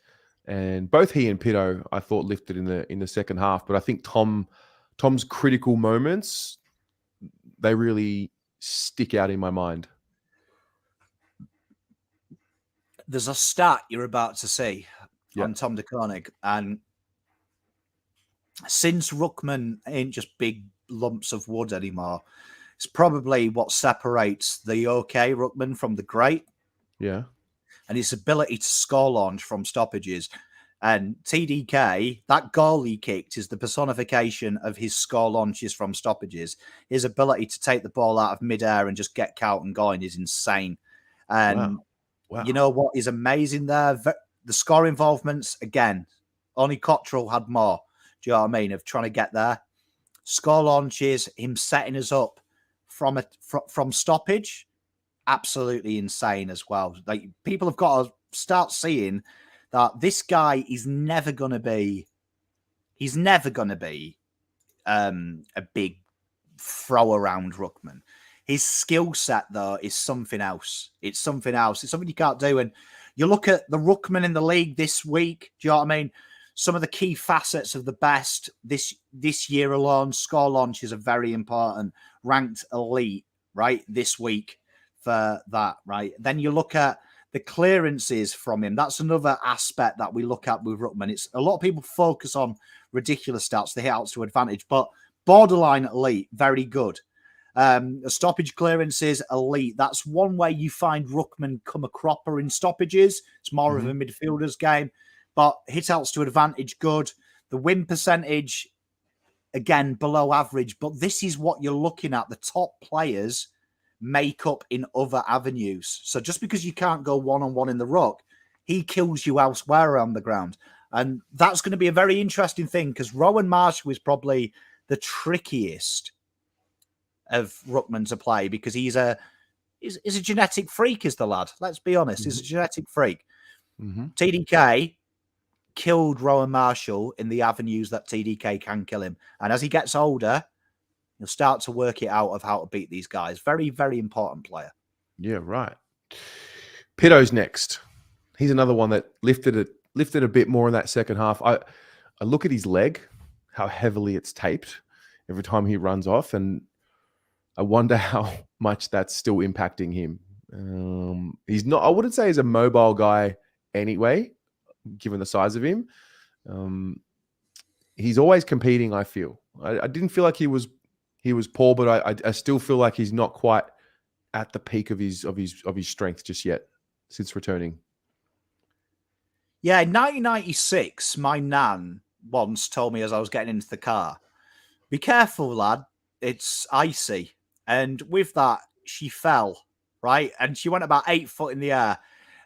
and both he and Pitto I thought lifted in the second half. But I think Tom's critical moments, they really stick out in my mind. There's a stat you're about to see on Tom de Koning, and since Ruckman ain't just big lumps of wood anymore, it's probably what separates the okay Ruckman from the great. Yeah. And his ability to score launch from stoppages. And TDK, that goal he kicked is the personification of his score launches from stoppages. His ability to take the ball out of midair and just get Carlton going is insane. And wow. You know what is amazing there? The score involvements, again, only COTTRELL had more. Do you know what I mean? Of trying to get there. Score launches, him setting us up from stoppage, absolutely insane as well. Like, people have got to start seeing that this guy is never going to be. He's never going to be a big throw around ruckman. His skill set, though, is something else. It's something else. It's something you can't do. And you look at the ruckman in the league this week. Do you know what I mean? Some of the key facets of the best this year alone, score launches are very important. Ranked elite, right, this week for that, right? Then you look at the clearances from him. That's another aspect that we look at with ruckman. It's a lot of people focus on ridiculous stats, the hit outs to advantage, but borderline elite, very good. Stoppage clearances, elite. That's one way you find ruckman come a cropper in stoppages. It's more of a midfielder's game. But hit outs to advantage, good. The win percentage, again, below average. But this is what you're looking at. The top players make up in other avenues. So just because you can't go one-on-one in the ruck, he kills you elsewhere around the ground. And that's going to be a very interesting thing, because Rowan Marshall is probably the trickiest of ruckman to play, because he's a genetic freak, is the lad. Let's be honest. He's a genetic freak. TDK killed Rowan Marshall in the avenues that TDK can kill him. And as he gets older, he'll start to work it out of how to beat these guys. Very, very important player. Yeah, right. Pitto's next. He's another one that lifted a bit more in that second half. I look at his leg, how heavily it's taped every time he runs off, and I wonder how much that's still impacting him. He's not, I wouldn't say he's a mobile guy anyway, given the size of him. He's always competing, I feel. I didn't feel like he was poor, but I still feel like he's not quite at the peak of his strength just yet since returning. Yeah, in 1996, my nan once told me as I was getting into the car, "Be careful, lad, it's icy." And with that, she fell, right? And she went about 8 foot in the air,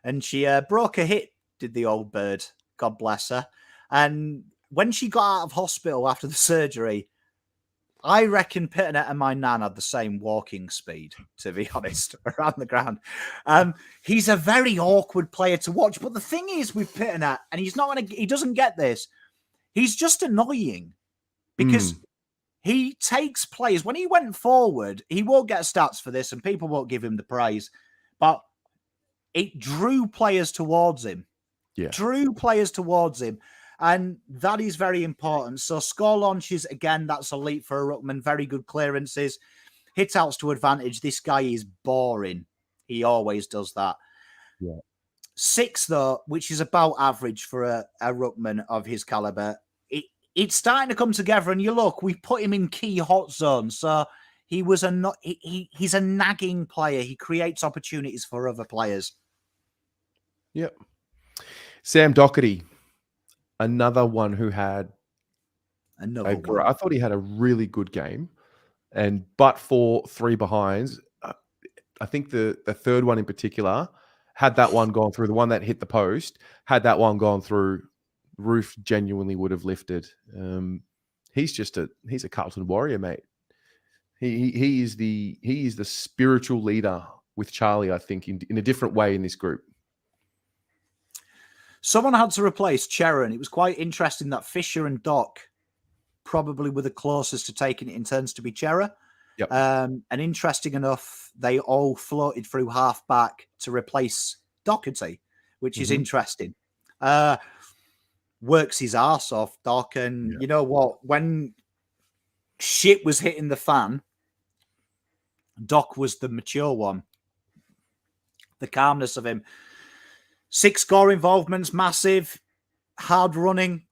and she broke her hip, did the old bird, God bless her. And when she got out of hospital after the surgery, I reckon Pitternet and my nan had the same walking speed, to be honest, around the ground. He's a very awkward player to watch. But the thing is with Pitternet, and he doesn't get this, he's just annoying, because he takes players. When he went forward, he won't get stats for this and people won't give him the praise, but it drew players towards him. Yeah. Drew players towards him. And that is very important. So score launches, again, that's elite for a ruckman. Very good clearances. Hit outs to advantage. This guy is boring. He always does that. Yeah. 6, though, which is about average for a ruckman of his caliber. It's starting to come together, and you look, we put him in key hot zones, so he's a nagging player. He creates opportunities for other players. Yep. Sam Docherty, another one who had I thought he had a really good game, but for 3 behinds, I think the third one in particular, had that one gone through, the one that hit the post, had that one gone through, roof genuinely would have lifted. He's a Carlton warrior, mate. He is the spiritual leader with Charlie, I think, in a different way in this group. Someone had to replace Chera, and it was quite interesting that Fisher and Doc probably were the closest to taking it in turns to be Chera. Yep. And interesting enough, they all floated through half back to replace Docherty, which is interesting. Works his arse off, Doc. And you know what? When shit was hitting the fan, Doc was the mature one. The calmness of him. 6 score involvements, massive, hard running,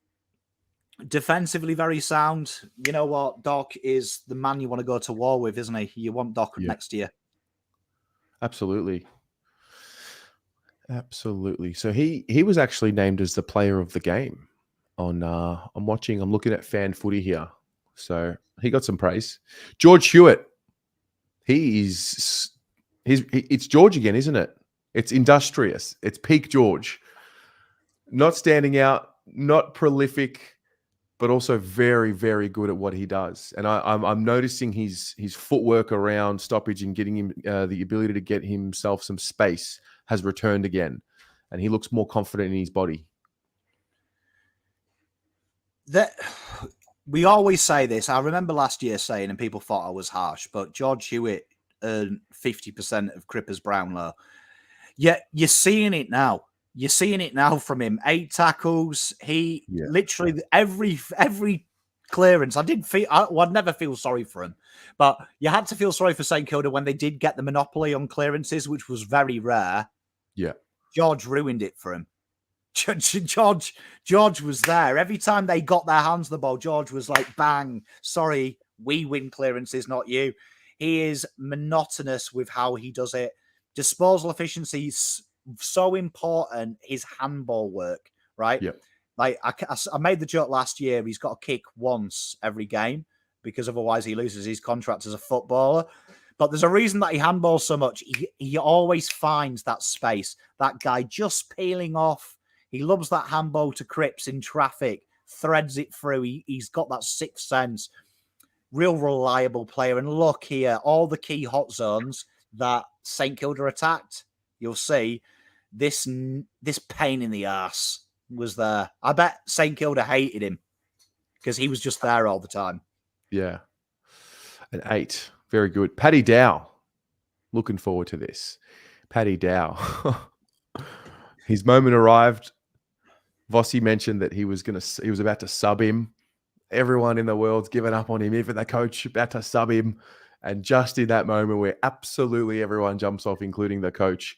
defensively very sound. You know what? Doc is the man you want to go to war with, isn't he? You want Doc next to you. Absolutely. Absolutely. So he was actually named as the player of the game on I'm looking at fan footy here. So he got some praise. George HEWETT. It's George again, isn't it? It's industrious. It's peak George. Not standing out, not prolific, but also very, very good at what he does. And I'm noticing his footwork around stoppage and getting him the ability to get himself some space has returned again. And he looks more confident in his body. We always say this. I remember last year saying, and people thought I was harsh, but George HEWETT earned 50% of Cripps Brownlow. Yeah, you're seeing it now. You're seeing it now from him. 8 tackles. He literally every clearance. I'd never feel sorry for him, but you had to feel sorry for St Kilda when they did get the monopoly on clearances, which was very rare. Yeah, George ruined it for him. George was there every time they got their hands on the ball. George was like, "Bang! Sorry, we win clearances, not you." He is monotonous with how he does it. Disposal efficiency is so important. His handball work, right? Yeah. Like I made the joke last year. He's got to kick once every game because otherwise he loses his contract as a footballer. But there's a reason that he handballs so much. He always finds that space. That guy just peeling off. He loves that handball to Cripps in traffic, threads it through. He's got that sixth sense. Real reliable player. And look here, all the key hot zones that St Kilda attacked, you'll see this pain in the arse was there. I bet St Kilda hated him because he was just there all the time. Yeah. An 8. Very good. Paddy Dow. Looking forward to this. Paddy Dow. His moment arrived. Vossi mentioned that he was about to sub him. Everyone in the world's given up on him, even the coach about to sub him. And just in that moment where absolutely everyone jumps off, including the coach,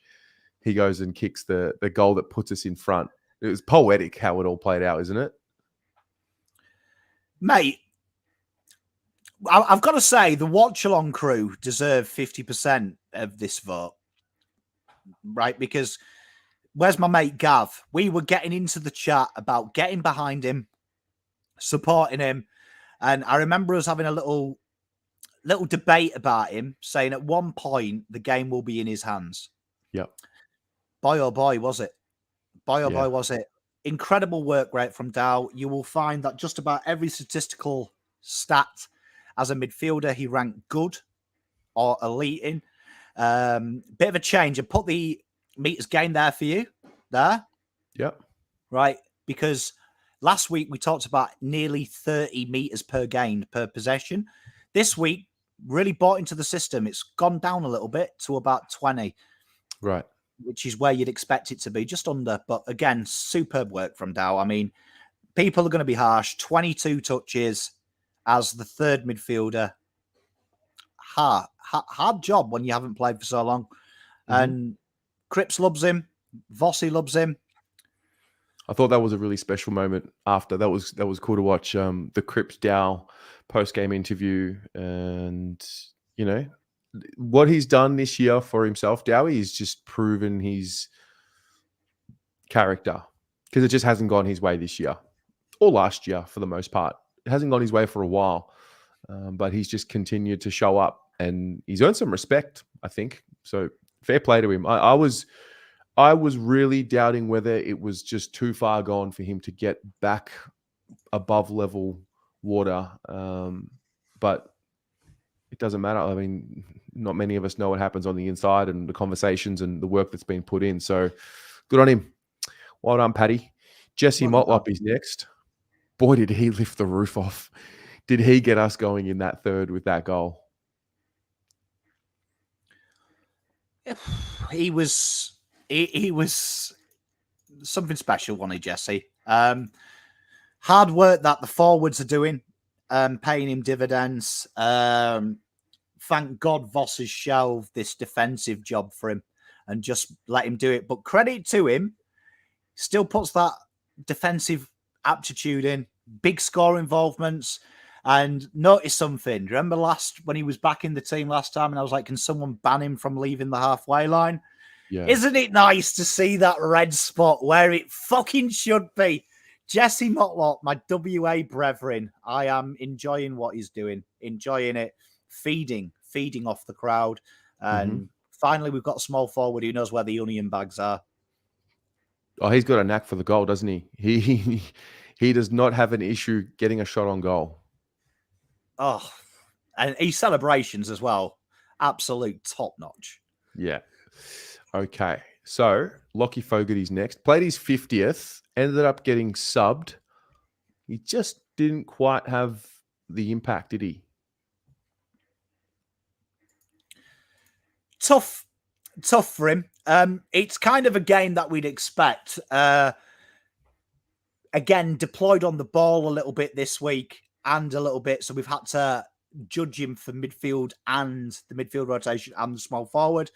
he goes and kicks the goal that puts us in front. It was poetic how it all played out, isn't it? Mate, I've got to say, the watch-along crew deserve 50% of this vote, right? Because where's my mate Gav? We were getting into the chat about getting behind him, supporting him. And I remember us having a little debate about him, saying at one point the game will be in his hands. Yep. Boy, oh boy, was it. Boy, oh boy, was it. Incredible work rate from Dow. You will find that just about every statistical stat as a midfielder, he ranked good or elite in. Bit of a change. And put the meters gained there for you. There. Yep. Right. Because last week we talked about nearly 30 meters per gained per possession. This week, really bought into the system. It's gone down a little bit to about 20. Right. Which is where you'd expect it to be, just under. But again, superb work from Dow. I mean, people are going to be harsh. 22 touches as the third midfielder. Hard job when you haven't played for so long. And Cripps loves him. Vossi loves him. I thought that was a really special moment after. That was cool to watch the Cripps Dow post-game interview. And, you know, what he's done this year for himself, Dowie, is just proven his character, because it just hasn't gone his way this year or last year for the most part. It hasn't gone his way for a while, but he's just continued to show up, and he's earned some respect, I think. So fair play to him. I was really doubting whether it was just too far gone for him to get back above level water, but it doesn't matter. I mean, not many of us know what happens on the inside and the conversations and the work that's been put in. So good on him. Well done, Paddy. Jesse Motlop is next. Boy, did he lift the roof off. Did he get us going in that third with that goal? He was something special, wasn't he, Jesse? Hard work that the forwards are doing, paying him dividends. Thank God Voss has shelved this defensive job for him and just let him do it. But credit to him, still puts that defensive aptitude in, big score involvements. And notice something. Remember when he was back in the team last time, and I was like, can someone ban him from leaving the halfway line? Yeah. Isn't it nice to see that red spot where it fucking should be? Jesse Motlop, my WA brethren, I am enjoying what he's doing, enjoying it, feeding off the crowd. And finally, we've got a small forward who knows where the onion bags are. Oh, he's got a knack for the goal, doesn't he? He does not have an issue getting a shot on goal. Oh, and his celebrations as well. Absolute top notch. Yeah. Okay. So Lachie Fogarty's next. Played his 50th, ended up getting subbed. He just didn't quite have the impact, did he? Tough for him. It's kind of a game that we'd expect. Again, deployed on the ball a little bit this week and a little bit. So we've had to judge him for midfield and the midfield rotation and the small forward.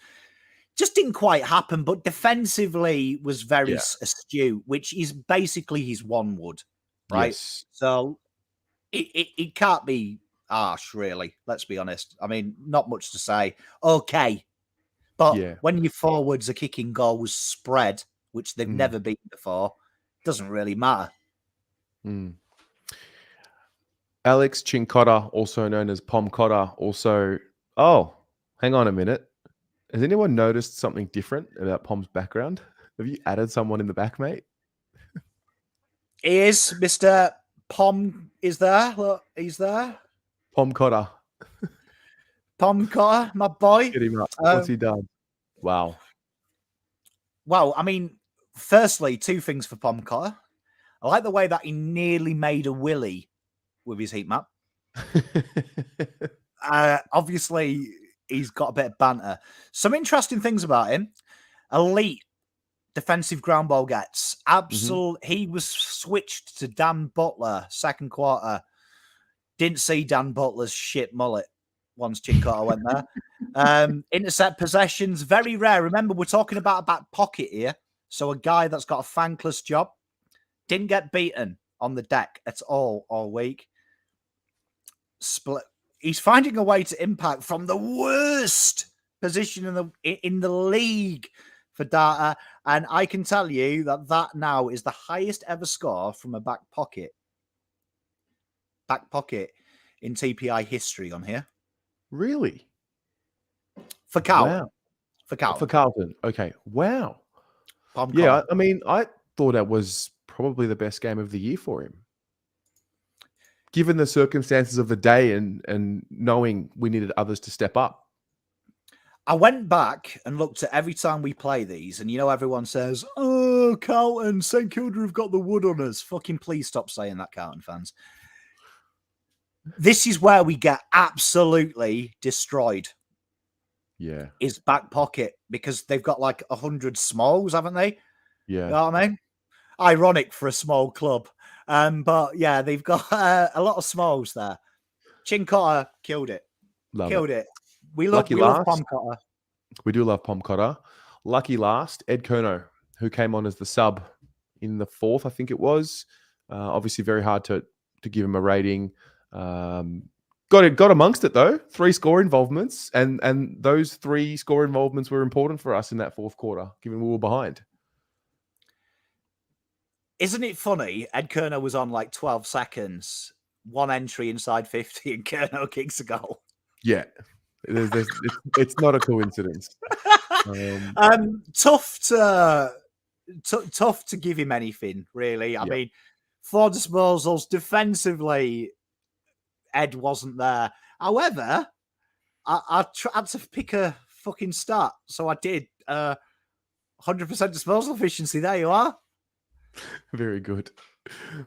Just didn't quite happen, but defensively was very astute, which is basically his one wood, right? Yes. So it can't be harsh, really. Let's be honest. I mean, not much to say. Okay. But when your forwards are kicking goals spread, which they've never been before, doesn't really matter. Alex CINCOTTA, also known as POMCOTTA, also... Oh, hang on a minute. Has anyone noticed something different about Pom's background? Have you added someone in the back, mate? He is. Mr. Pom is there. Look, he's there. POMCOTTA. POMCOTTA, my boy. Get him up. What's he done? Wow. Well, I mean, firstly, two things for POMCOTTA. I like the way that he nearly made a willy with his heat map. Obviously, he's got a bit of banter. Some interesting things about him. Elite defensive ground ball gets. He was switched to Dan Butler second quarter. Didn't see Dan Butler's shit mullet once CINCOTTA went there. Intercept possessions, very rare. Remember, we're talking about a back pocket here. So a guy that's got a thankless job. Didn't get beaten on the deck at all week. Split. He's finding a way to impact from the worst position in the league for data. And I can tell you that now is the highest ever score from a back pocket in TPI history on here. Really? For Carlton. Wow. For Carlton. For Carlton. Okay. Wow. Yeah, I mean, I thought that was probably the best game of the year for him. Given the circumstances of the day and knowing we needed others to step up. I went back and looked at every time we play these, and you know everyone says, oh, Carlton, St Kilda have got the wood on us. Fucking please stop saying that, Carlton fans. This is where we get absolutely destroyed. Yeah. Is back pocket, because they've got like 100 smalls, haven't they? Yeah. You know what I mean? Ironic for a small club. But yeah, they've got a lot of smalls there. CINCOTTA killed it. Killed it. We love POMCOTTA. We do love POMCOTTA. Lucky last, Ed Curnow. who came on as the sub in the 4th, I think it was. Obviously, very hard to give him a rating. Got amongst it though. 3 score involvements, and those 3 score involvements were important for us in that 4th quarter, given we were behind. Isn't it funny? Ed Curnow was on like 12 seconds, 1 entry inside 50, and Curnow kicks a goal. Yeah, it's not a coincidence. Tough to give him anything, really. I mean, 4 disposals defensively. Ed wasn't there. However, I had to pick a fucking stat, so I did. 100% disposal efficiency. There you are. Very good.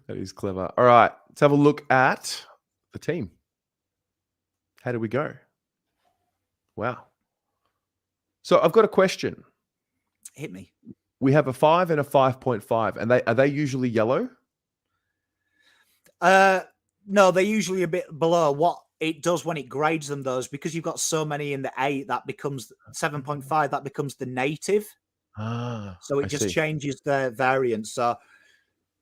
That is clever. All right, let's have a look at the team. How did we go? Wow. So I've got a question. Hit me. We have a 5 and a 5.5, and are they usually yellow? No, they're usually a bit below. What it does when it grades them, though, is because you've got so many in the 8, that becomes 7.5. That becomes the native. So it just changes the variance. So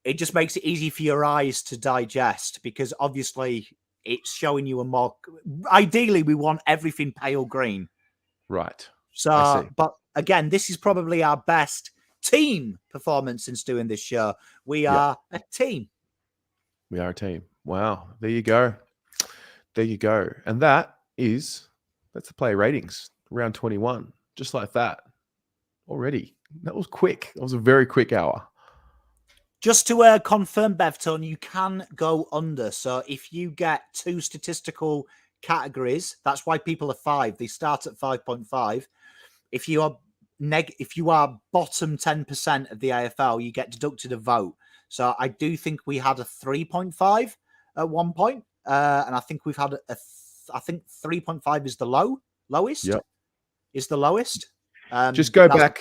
it just makes it easy for your eyes to digest, because obviously it's showing you a more. Ideally, we want everything pale green. Right. So, but again, this is probably our best team performance since doing this show. We are a team. We are a team. Wow. There you go. There you go. And that's the player ratings, round 21, just like that already. That was quick. That was a very quick hour. Just to confirm, Bevtone, you can go under. So if you get 2 statistical categories, that's why people are 5. They start at 5.5. If you are bottom 10% of the AFL, you get deducted a vote. So I do think we had a 3.5 at one point, and I think we've had I think 3.5 is the lowest. Yep. Is the lowest. Just go back.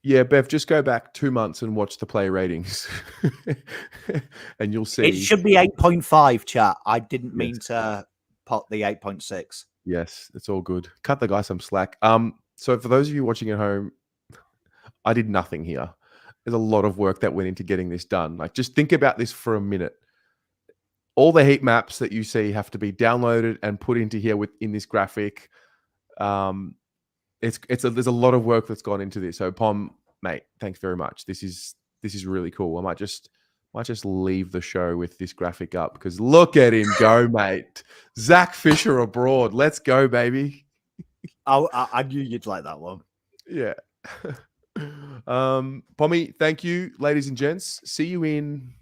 Yeah, Bev, just go back 2 months and watch the play ratings, and you'll see. It should be 8.5, chat. I didn't mean to pot the 8.6. Yes, it's all good. Cut the guy some slack. So for those of you watching at home, I did nothing here. There's a lot of work that went into getting this done. Like, just think about this for a minute. All the heat maps that you see have to be downloaded and put into here in this graphic. There's a lot of work that's gone into this. So Pom, mate, thanks very much. This is really cool. I might just leave the show with this graphic up, because look at him go, mate. Zach Fisher abroad. Let's go, baby. I knew you'd like that one. Yeah. Pommy, thank you, ladies and gents. See you in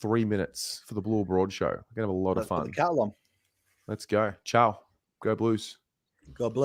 3 minutes for the Blue Broad show. We're gonna have a lot of fun. Let's put the kettle on. Let's go. Ciao. Go Blues. Go Blues.